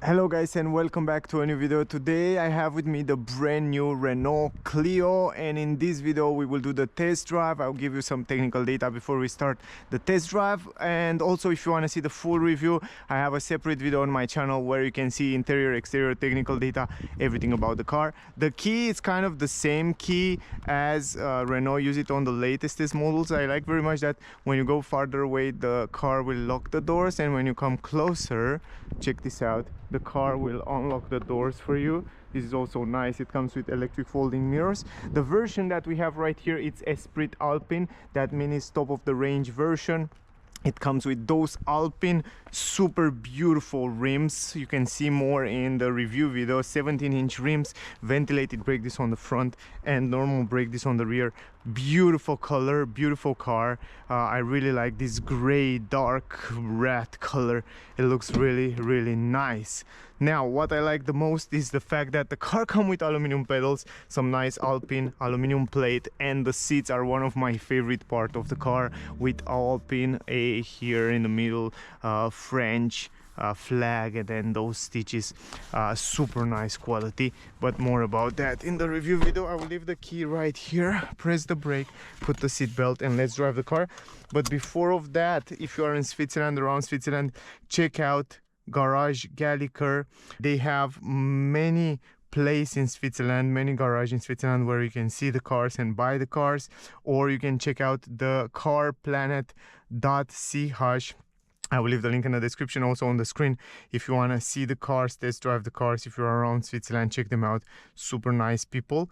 Hello guys and welcome back to a new video. Today I have with me the brand new Renault Clio, and in this video we will do the test drive. I'll give you some technical data before we start the test drive, and also if you want to see the full review, I have a separate video on my channel where you can see interior, exterior, technical data, everything about the car. The key is kind of the same key as Renault use it on the latest models. I like very much that when you go farther away the car will lock the doors, and when you come closer, check this out, the car will unlock the doors for you. This is also nice. It comes with electric folding mirrors. The version that we have right here, it's Esprit Alpine. That means it's top of the range version. It comes with those Alpine super beautiful rims. You can see more in the review video. 17-inch rims, ventilated brake disc on the front and normal brake disc on the rear. Beautiful color, beautiful car. I really like this gray dark red color. It looks really nice. Now what I like the most is the fact that the car comes with aluminum pedals, some nice Alpine aluminum plate, and the seats are one of my favorite part of the car, with Alpine A here in the middle, French flag, and then those stitches. Super nice quality, but more about that in the review video. I will leave the key right here, press the brake, put the seat belt, and let's drive the car. But before of that, if you are in Switzerland, around Switzerland, check out Garage GALLIKER. They have many place in Switzerland, many garage in Switzerland where you can see the cars and buy the cars, or you can check out the carplanet.ch. I will leave the link in the description, also on the screen, if you want to see the cars, test drive the cars. If you're around Switzerland, check them out. Super nice people.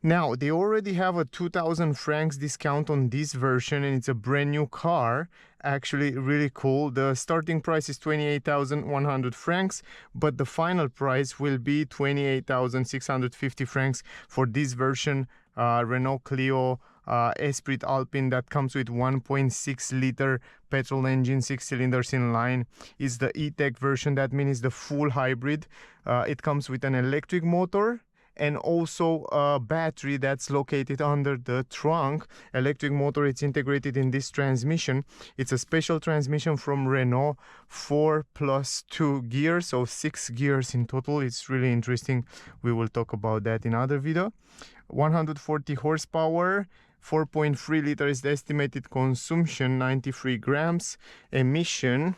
Now they already have a 2,000 francs discount on this version, and it's a brand new car. Actually really cool. The starting price is 28,100 francs, but the final price will be 28,650 francs for this version, Renault Clio Esprit Alpine, that comes with 1.6 liter petrol engine, 6 cylinders in line. Is the E-Tech version. That means the full hybrid. It comes with an electric motor and also a battery that's located under the trunk. Electric motor, it's integrated in this transmission. It's a special transmission from Renault, 4+2 gears, so 6 gears in total. It's really interesting. We will talk about that in other video. 140 horsepower, 4.3 liters the estimated consumption, 93 grams emission.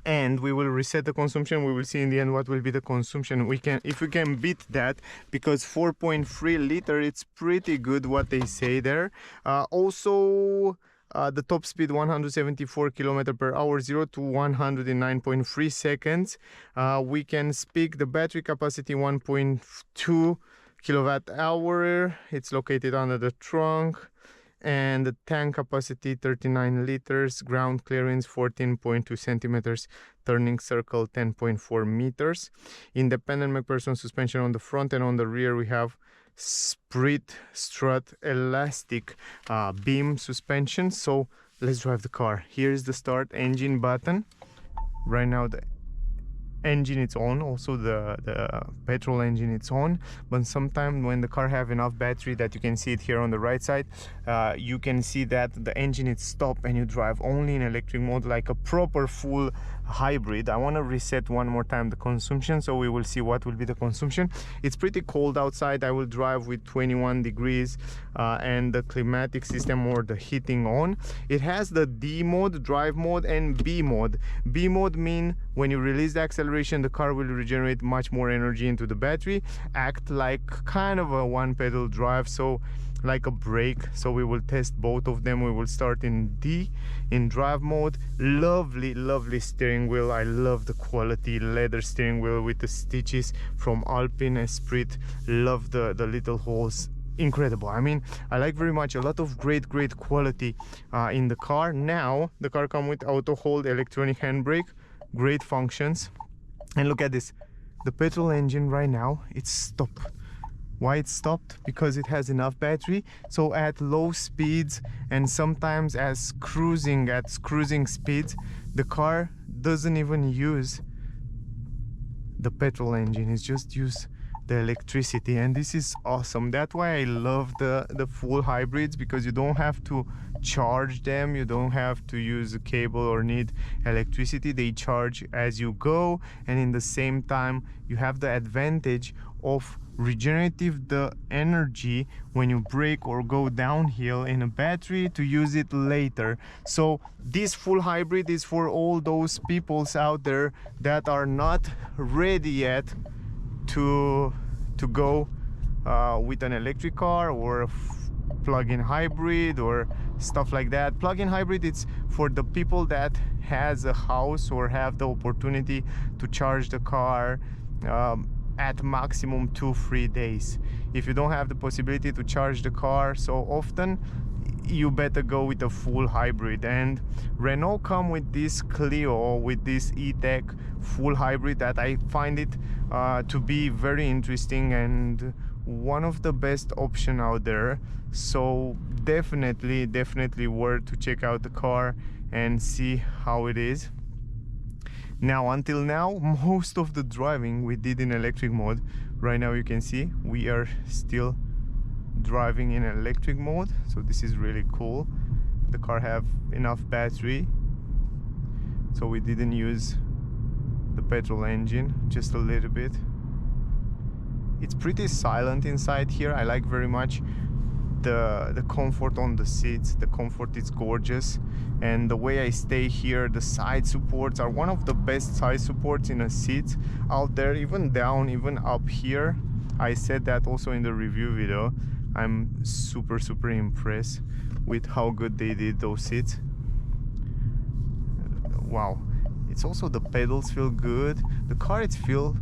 And we will reset the consumption. We will see in the end what will be the consumption. If we can beat that, because 4.3 liter, it's pretty good what they say there. Also the top speed 174 km/h, 0 to 100 in 9.3 seconds. We can speak the battery capacity 1.2 kWh. It's located under the trunk. And the tank capacity 39 liters, ground clearance 14.2 centimeters, turning circle 10.4 meters. Independent McPherson suspension on the front, and on the rear we have split strut elastic beam suspension. So let's drive the car. Here is the start engine button. Right now the engine is on, also the petrol engine it's on, but sometimes when the car have enough battery, that you can see it here on the right side, you can see that the engine is stopped and you drive only in electric mode like a proper full hybrid. I want to reset one more time the consumption, so we will see what will be the consumption. It's pretty cold outside. I will drive with 21 degrees and the climatic system or the heating on. It has the D mode, drive mode, and B mode. B mode mean when you release the acceleration, the car will regenerate much more energy into the battery, act like kind of a one pedal drive, so like a brake. So we will test both of them. We will start in D, in drive mode. Lovely steering wheel. I love the quality, leather steering wheel with the stitches from Alpine Esprit. Love the little holes. Incredible. I mean, I like very much, a lot of great quality in the car. Now the car comes with auto hold, electronic handbrake, great functions. And look at this, the petrol engine right now, it's stopped. Why it's stopped? Because it has enough battery. So at low speeds and sometimes at cruising speeds, the car doesn't even use the petrol engine. It's just use the electricity, and this is awesome. That's why I love the full hybrids, because you don't have to charge them, you don't have to use a cable or need electricity. They charge as you go, and in the same time you have the advantage of regenerative the energy when you brake or go downhill in a battery to use it later. So this full hybrid is for all those peoples out there that are not ready yet to go with an electric car or a plug-in hybrid or stuff like that. Plug-in hybrid, it's for the people that has a house or have the opportunity to charge the car at maximum 2-3 days. If you don't have the possibility to charge the car so often, you better go with a full hybrid. And Renault come with this Clio, with this e-tech full hybrid, that I find it to be very interesting and one of the best option out there. So definitely worth to check out the car and see how it is. Now, until now, most of the driving we did in electric mode. Right now you can see we are still driving in electric mode, so this is really cool. The car have enough battery, so we didn't use the petrol engine, just a little bit. It's pretty silent inside here. I like very much the comfort on the seats. The comfort is gorgeous, and the way I stay here, the side supports are one of the best side supports in a seat out there, even down, even up here. I said that also in the review video. I'm super impressed with how good they did those seats. Wow. It's also, the pedals feel good. The car, it feels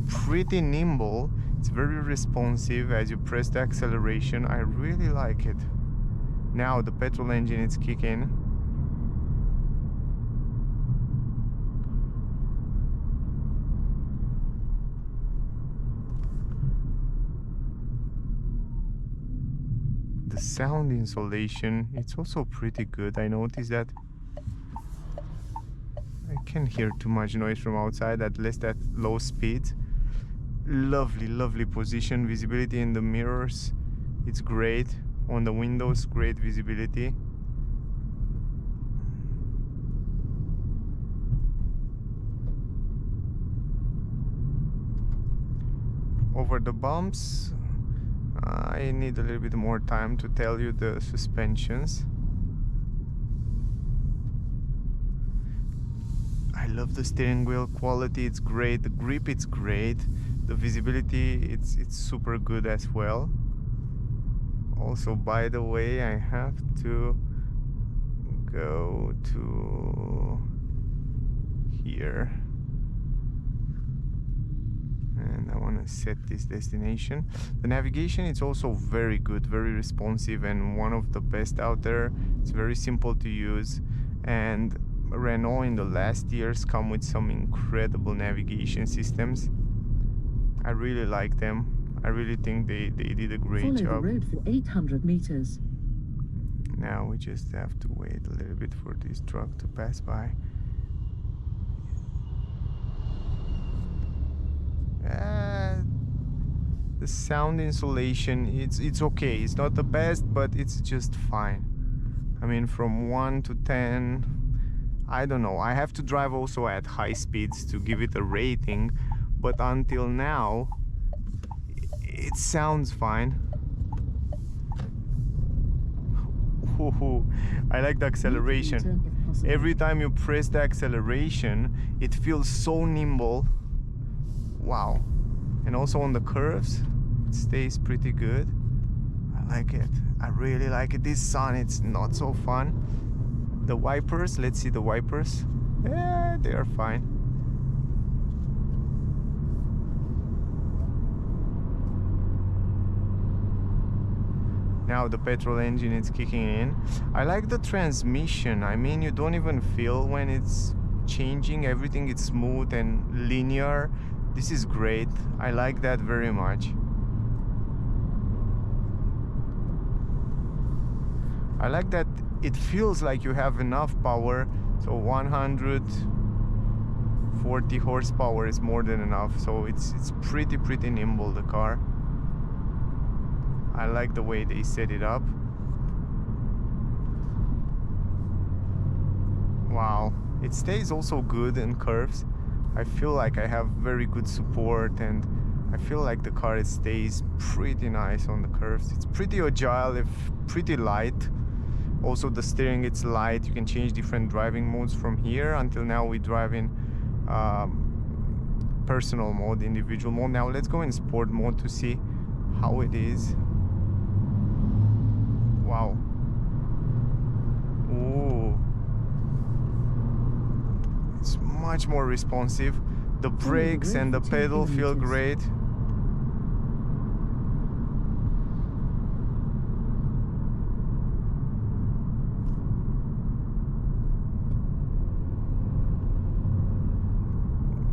pretty nimble. It's very responsive as you press the acceleration. I really like it. Now the petrol engine is kicking. The sound insulation, it's also pretty good. I noticed that I can't hear too much noise from outside, at least at low speed. Lovely position, visibility in the mirrors, it's great. On the windows, great visibility. Over the bumps, I need a little bit more time to tell you the suspensions. I love the steering wheel quality, it's great. The grip, it's great. The visibility, it's super good as well. Also, by the way, I have to go to here, and I want to set this destination. The navigation, it's also very good, very responsive, and one of the best out there. It's very simple to use, and Renault in the last years come with some incredible navigation systems. I really like them. I really think they did a great job. Follow the road for 800 meters. Now we just have to wait a little bit for this truck to pass by. The sound insulation, it's okay. It's not the best, but it's just fine. I mean, from 1 to 10, I don't know. I have to drive also at high speeds to give it a rating, but until now it sounds fine. Ooh, I like the acceleration. Every time you press the acceleration, it feels so nimble. Wow. And also on the curves, it stays pretty good. I like it. I really like it. This sun, it's not so fun. The wipers, let's see the wipers. Yeah, they are fine. Now the petrol engine is kicking in. I like the transmission. I mean, you don't even feel when it's changing. Everything is smooth and linear. This is great. I like that very much. I like that it feels like you have enough power. So 100, 40 horsepower is more than enough, so it's pretty nimble, the car. I like the way they set it up. Wow, it stays also good in curves. I feel like I have very good support, and I feel like the car stays pretty nice on the curves. It's pretty agile, if pretty light. Also the steering, it's light. You can change different driving modes from here. Until now we drive in personal mode, individual mode. Now let's go in sport mode to see how it is. Wow. Ooh. It's much more responsive. The brakes and the pedal feel great.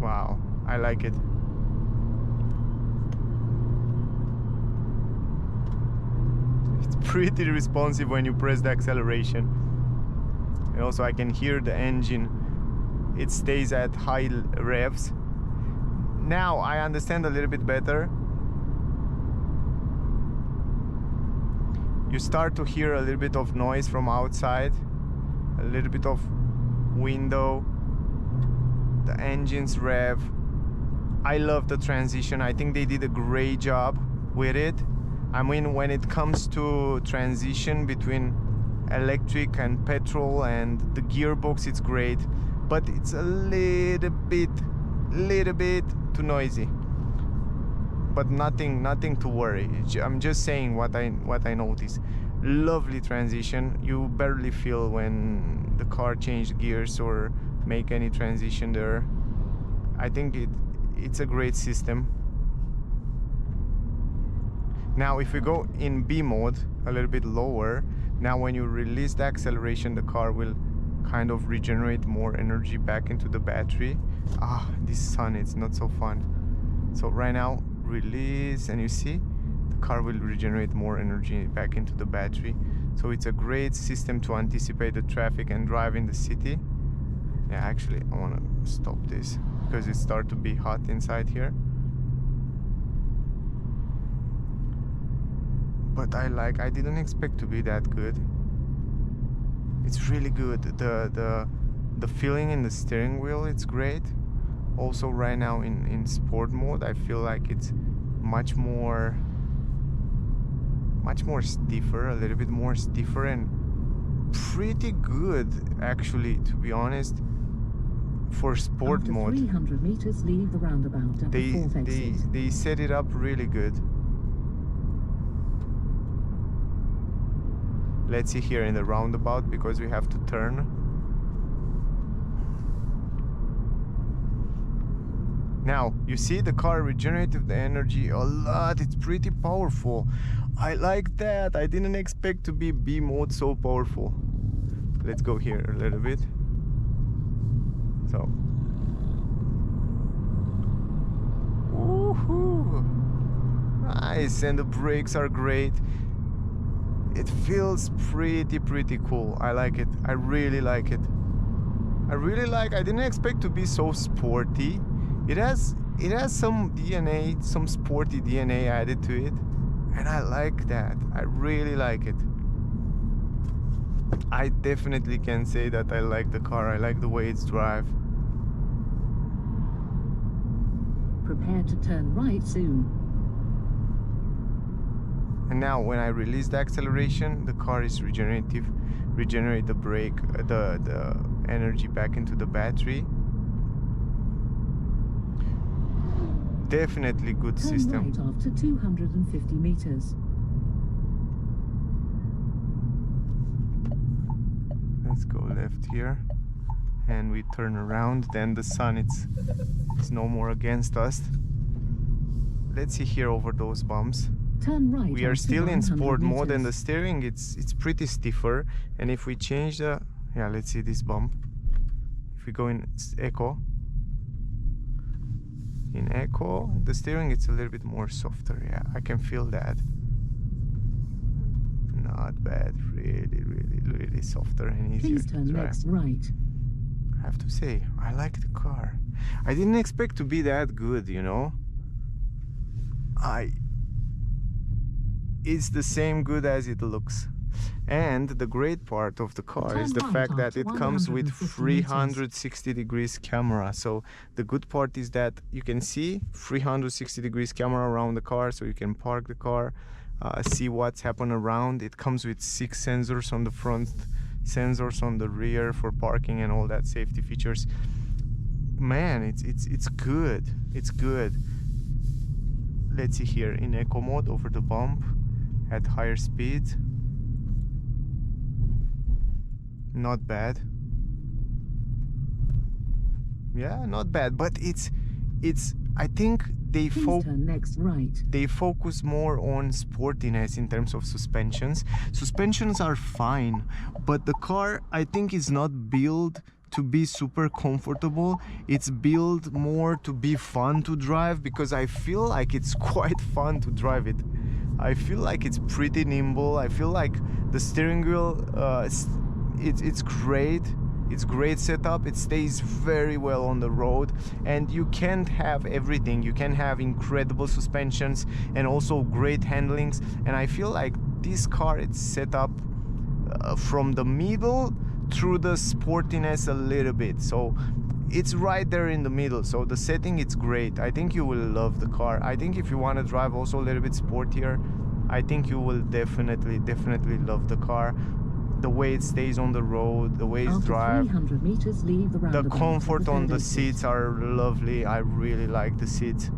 Wow, I like it. It's pretty responsive when you press the acceleration. And also I can hear the engine. It stays at high revs. Now I understand a little bit better. You start to hear a little bit of noise from outside, a little bit of window, the engine's rev. I love the transition. I think they did a great job with it. I mean, when it comes to transition between electric and petrol and the gearbox, it's great, but it's a little bit too noisy. But nothing to worry. I'm just saying what I noticed. Lovely transition. You barely feel when the car changed gears or make any transition there. I think it's a great system. Now if we go in B mode, a little bit lower, now when you release the acceleration, the car will kind of regenerate more energy back into the battery. This sun, it's not so fun. So right now, release, and you see the car will regenerate more energy back into the battery. So it's a great system to anticipate the traffic and drive in the city. Yeah, actually I want to stop this because it starts to be hot inside here. But I didn't expect to be that good. It's really good. The feeling in the steering wheel, it's great. Also right now in sport mode, I feel like it's much more stiffer, a little bit more stiffer, and pretty good actually, to be honest, for sport After mode. 300 meters, leave the roundabout at the fourth exit. They set it up really good. Let's see here in the roundabout, because we have to turn. Now, you see the car regenerated the energy a lot. It's pretty powerful. I like that. I didn't expect to be B mode so powerful. Let's go here a little bit. So. Woohoo! Nice, and the brakes are great. It feels pretty cool. I like it. I really like it. I didn't expect to be so sporty. It has some DNA, some sporty DNA added to it, and I like that. I really like it. I definitely can say that I like the car. I like the way it's drive. Prepare to turn right soon. And now when I release the acceleration, the car is regenerate the brake, the energy back into the battery. Definitely good system. Turn right after 250 meters. Let's go left here, and we turn around. Then the sun, it's no more against us. Let's see here over those bumps. Turn right. We are still in sport mode, and the meters. steering, it's pretty stiffer. And if we change the, yeah, let's see this bump. If we go in eco, the steering, it's a little bit more softer. Yeah, I can feel that. Not bad. Really softer and easier Please to turn drive. next right. I have to say, I like the car. I didn't expect to be that good, you know. It's the same good as it looks. And the great part of the car is the fact that it comes with 360 degrees camera. So the good part is that you can see 360 degrees camera around the car, so you can park the car, see what's happened around. It comes with 6 sensors on the front, sensors on the rear for parking and all that safety features. Man, it's good. It's good. Let's see here in eco mode, over the bump at higher speed. Not bad. Yeah, not bad, but it's I think they focus more on sportiness in terms of suspensions. Suspensions are fine, but the car, I think, is not built to be super comfortable. It's built more to be fun to drive, because I feel like it's quite fun to drive it. I feel like it's pretty nimble. I feel like the steering wheel, it's great. It's great setup. It stays very well on the road, and you can't have everything. You can have incredible suspensions and also great handlings. And I feel like this car, it's set up from the middle through the sportiness a little bit. So it's right there in the middle. So the setting, it's great. I think you will love the car. I think if you want to drive also a little bit sportier, I think you will definitely love the car. The way it stays on the road, the way it's drive, the comfort on the seats are lovely. I really like the seats.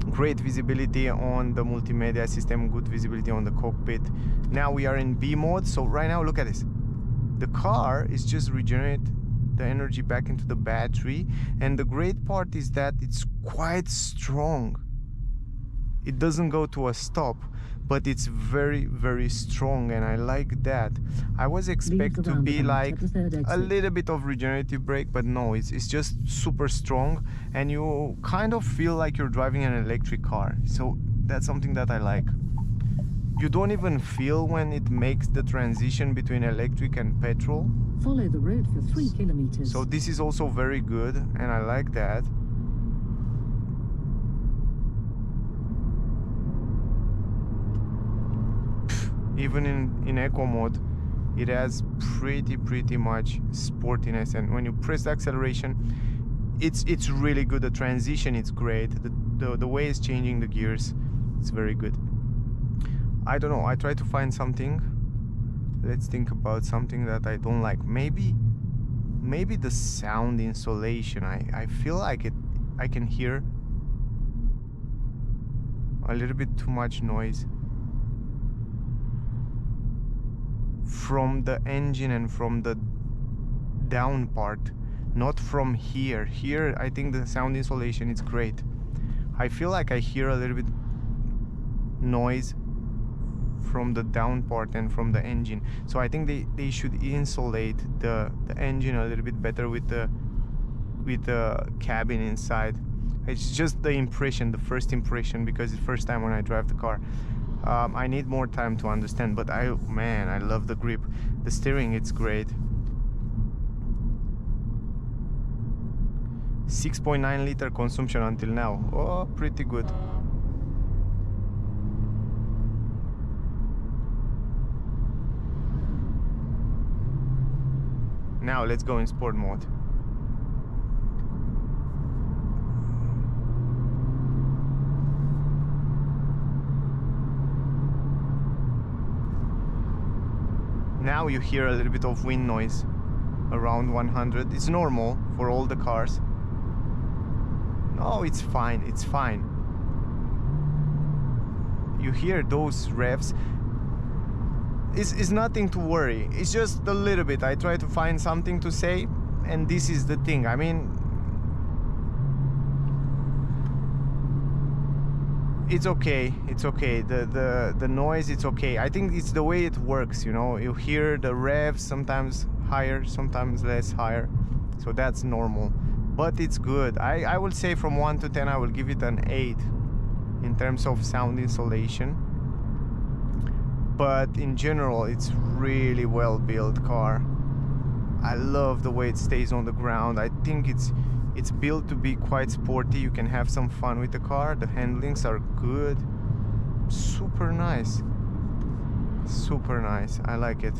Great visibility on the multimedia system, good visibility on the cockpit. Now we are in B mode. So right now, look at this. The car is just regenerate the energy back into the battery, and the great part is that it's quite strong. It doesn't go to a stop, but it's very strong, and I like that. I was expecting to be like a little bit of regenerative brake, but no, it's just super strong, and you kind of feel like you're driving an electric car. So that's something that I like. You don't even feel when it makes the transition between electric and petrol. Follow the road for 3 kilometers. So this is also very good, and I like that. Even in eco mode, it has pretty much sportiness, and when you press the acceleration, it's really good. The transition, it's great. The way it's changing the gears, it's very good. I don't know, I try to find something. Let's think about something that I don't like. Maybe the sound insulation. I feel like I can hear a little bit too much noise from the engine and from the down part, not from here. Here I think the sound insulation is great. I feel like I hear a little bit noise from the down part and from the engine. So I think they should insulate the engine a little bit better with the cabin inside. It's just the impression, the first impression, because it's the first time when I drive the car. I need more time to understand, but I love the grip. The steering, it's great. 6.9 liter consumption until now. Oh, pretty good. Now let's go in sport mode. Now you hear a little bit of wind noise around 100. It's normal for all the cars. No, it's fine, it's fine. You hear those revs. It's nothing to worry. It's just a little bit. I try to find something to say, and this is the thing. I mean, it's okay. It's okay. The noise, it's okay. I think it's the way it works, you know. You hear the revs, sometimes higher, sometimes less higher. So that's normal. But it's good. I will say from 1 to 10, I will give it an 8 in terms of sound insulation. But in general, it's really well built car. I love the way it stays on the ground. I think It's built to be quite sporty. You can have some fun with the car. The handlings are good. Super nice. Super nice. I like it.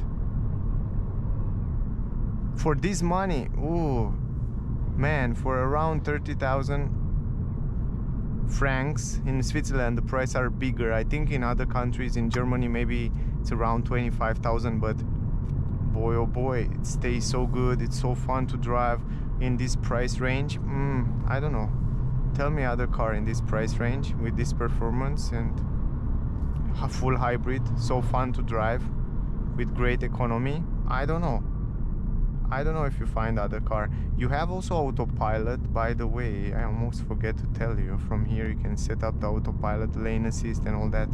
For this money, ooh, man, for around 30,000 francs in Switzerland, the prices are bigger. I think in other countries, in Germany, maybe it's around 25,000, but boy, oh boy, it stays so good. It's so fun to drive in this price range. I don't know. Tell me other car in this price range with this performance and a full hybrid, so fun to drive with great economy. I don't know. I don't know if you find other car. You have also autopilot, by the way. I almost forget to tell you. From here you can set up the autopilot, lane assist and all that.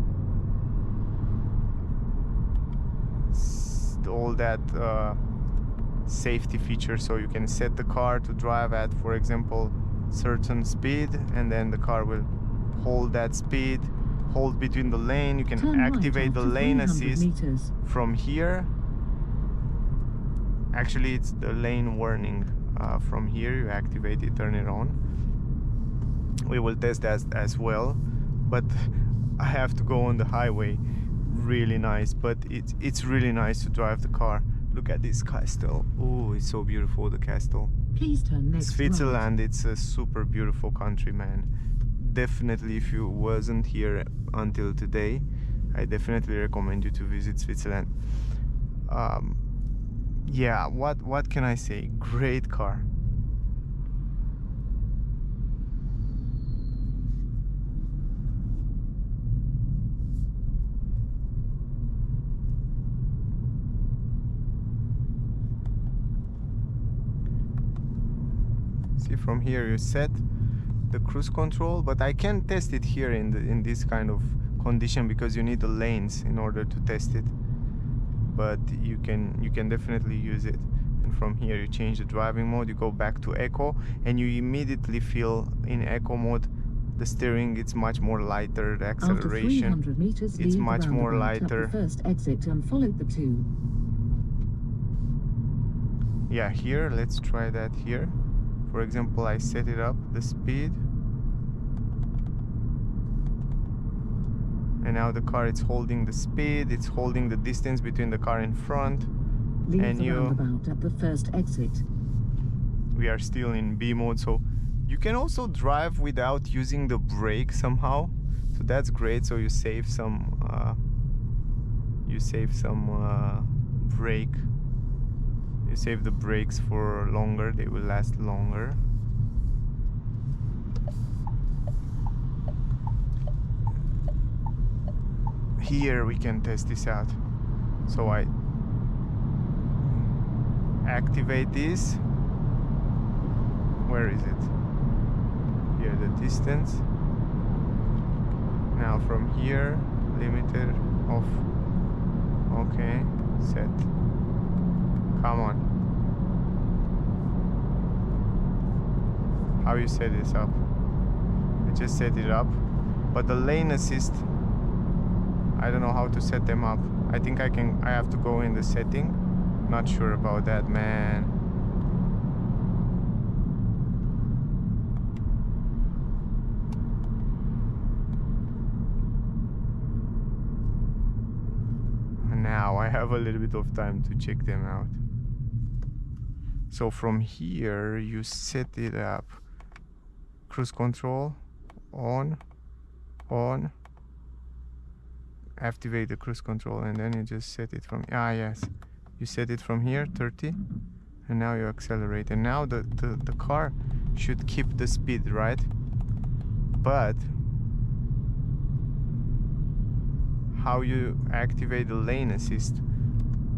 All that safety features, so you can set the car to drive at, for example, certain speed, and then the car will hold that speed, hold between the lane. You can Turn right activate the after lane 300 assist meters. from here. Actually, it's the lane warning. From here you activate it, turn it on. We will test that as well, but I have to go on the highway. Really nice, but it's really nice to drive the car. Look at this castle. Oh, it's so beautiful, the castle. Please turn next Switzerland, it's a super beautiful country, man. Definitely, if you wasn't here until today, I definitely recommend you to visit Switzerland. Yeah, what can I say? Great car. See, from here you set the cruise control, but I can't test it here in this kind of condition because you need the lanes in order to test it. But you can definitely use it. And from here you change the driving mode, you go back to eco, and you immediately feel in eco mode the steering, it's much more lighter, the acceleration, After 300 meters, it's leave much the more roundabout at lighter. the first exit and follow the two. Yeah, here, let's try that here. For example, I set it up, the speed. And now the car, it's holding the speed, it's holding the distance between the car in front. Leave And the roundabout at the first exit. We are still in B mode, so you can also drive without using the brake somehow. So that's great, so you save some brake. You save the brakes for longer, they will last longer. Here we can test this out. So I activate this. Where is it? Here, the distance. Now from here, limiter off. Okay, set. Come on. How you set this up? I just set it up, but the lane assist, I don't know how to set them up. I think I have to go in the setting. Not sure about that, man. Now I have a little bit of time to check them out. So from here you set it up. Cruise control on, activate the cruise control, and then you just set it from, yes, you set it from here 30, and now you accelerate, and now the car should keep the speed, right? But how you activate the lane assist?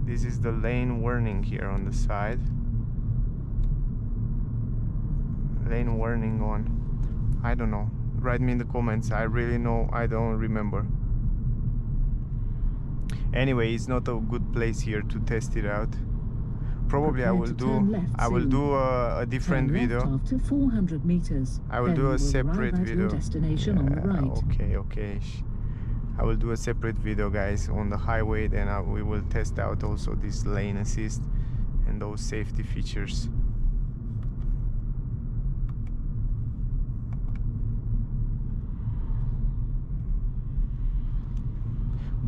This is the lane warning here on the side. Lane warning on. I don't know. Write me in the comments. I really know. I don't remember. Anyway, it's not a good place here to test it out. Probably I will do a different video. After 400 meters. I will do a separate video. Destination on the right. Okay. I will do a separate video, guys, on the highway. Then we will test out also this lane assist and those safety features.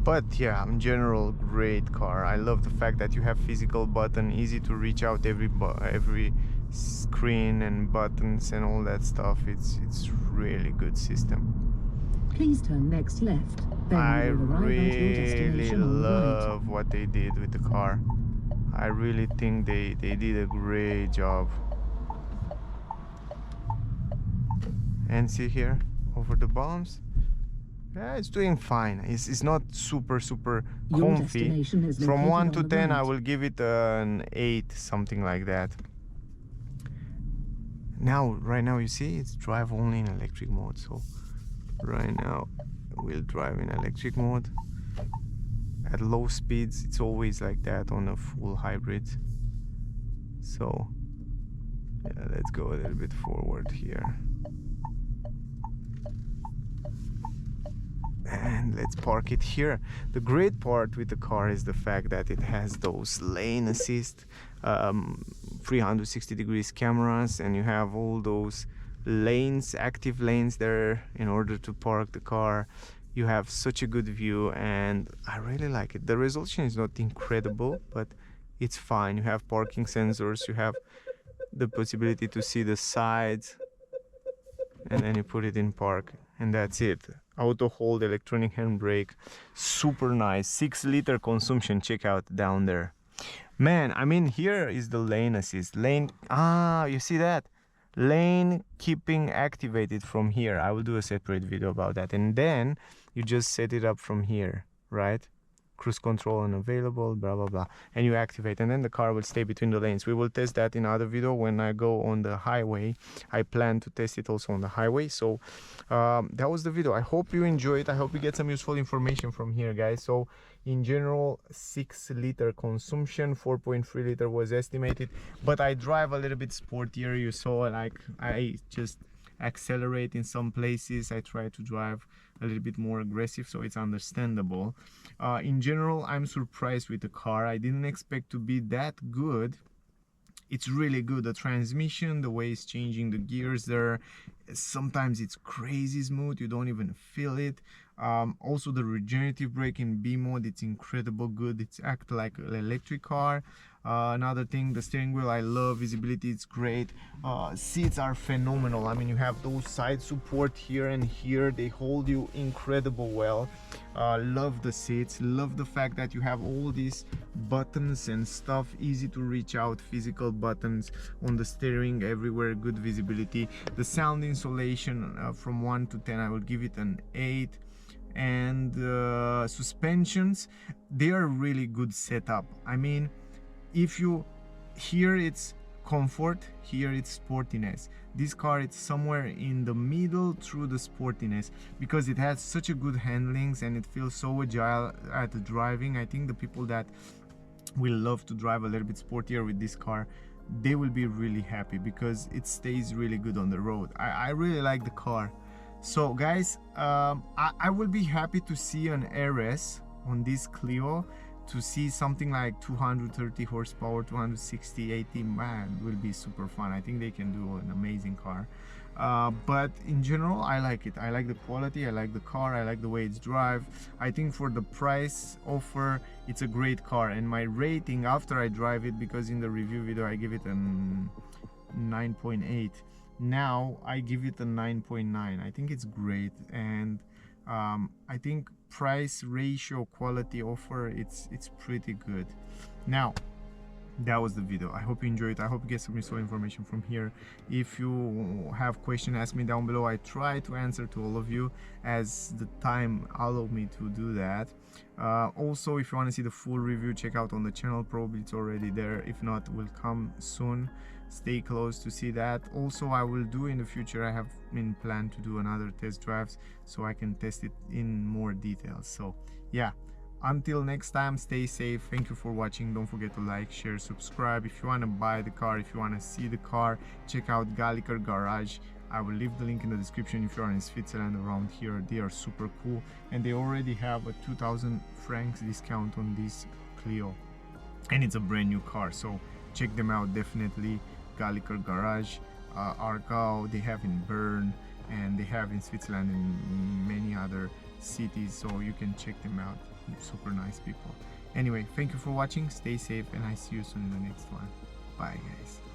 But yeah, in general, great car. I love the fact that you have physical button, easy to reach out every screen and buttons and all that stuff. It's really good system. Please turn next left. Then I you will arrive at your really destination on the right. love what they did with the car. I really think they did a great job. And see here, over the bumps, yeah, it's doing fine. It's not super Your comfy. destination is From located 1 on to the 10 I right. will give it an 8, something like that. Now, right now, you see, it's drive only in electric mode. So right now we'll drive in electric mode. At low speeds, it's always like that on a full hybrid. So yeah, let's go a little bit forward here. And let's park it here. The great part with the car is the fact that it has those lane assist, 360 degrees cameras, and you have all those lanes, active lanes there in order to park the car. You have such a good view, and I really like it. The resolution is not incredible, but it's fine. You have parking sensors, you have the possibility to see the sides, and then you put it in park, and that's it. Auto hold, electronic handbrake, super nice. 6-liter consumption. Check out down there, man. I mean, here is the lane assist. You see that lane keeping activated from here. I will do a separate video about that. And then you just set it up from here, right? Cruise control unavailable, blah blah blah, and you activate, and then the car will stay between the lanes. We will test that in another video when I go on the highway. I plan to test it also on the highway. So that was the video. I hope you enjoy it. I hope you get some useful information from here, guys. So in general, 6-liter consumption, 4.3 liter was estimated, but I drive a little bit sportier. You saw, like, I just accelerate in some places. I try to drive a little bit more aggressive, so it's understandable. In general, I'm surprised with the car. I didn't expect to be that good. It's really good. The transmission, the way it's changing the gears there, sometimes it's crazy smooth, you don't even feel it. Also the regenerative brake in B mode, it's incredible good. It's act like an electric car. Another thing, the steering wheel, I love visibility, it's great. Seats are phenomenal. I mean, you have those side support here and here, they hold you incredible well. Love the seats, love the fact that you have all these buttons and stuff, easy to reach out, physical buttons on the steering everywhere, good visibility. The sound insulation, from 1 to 10 I will give it an 8. And suspensions, they are really good setup. I mean, if you, here it's comfort, here it's sportiness. This car, it's somewhere in the middle through the sportiness, because it has such a good handlings and it feels so agile at the driving. I think the people that will love to drive a little bit sportier with this car, they will be really happy because it stays really good on the road. I really like the car. So guys, I will be happy to see an RS on this Clio, to see something like 230 horsepower, 260, 80, man, will be super fun. I think they can do an amazing car. But in general, I like it. I like the quality, I like the car, I like the way it's drive. I think for the price offer, it's a great car. And my rating after I drive it, because in the review video I give it a 9.8, now I give it a 9.9. I think it's great. And I think price ratio quality offer, it's pretty good. Now that was the video. I hope you enjoyed it. I hope you get some useful information from here. If you have questions, ask me down below. I try to answer to all of you as the time allow me to do that. Also, if you want to see the full review, check out on the channel. Probably it's already there. If not, will come soon. Stay close to see that. Also, I will do in the future, I have in plan to do another test drives so I can test it in more details. So yeah, until next time, stay safe. Thank you for watching. Don't forget to like, share, subscribe. If you want to buy the car, if you want to see the car, check out GALLIKER Garage. I will leave the link in the description. If you are in Switzerland around here, they are super cool, and they already have a 2,000 francs discount on this Clio, and it's a brand new car, so check them out definitely. GALLIKER Garage, Argau, they have in Bern, and they have in Switzerland and many other cities, so you can check them out. super nice people. Anyway, thank you for watching, stay safe, and I see you soon in the next one. Bye guys.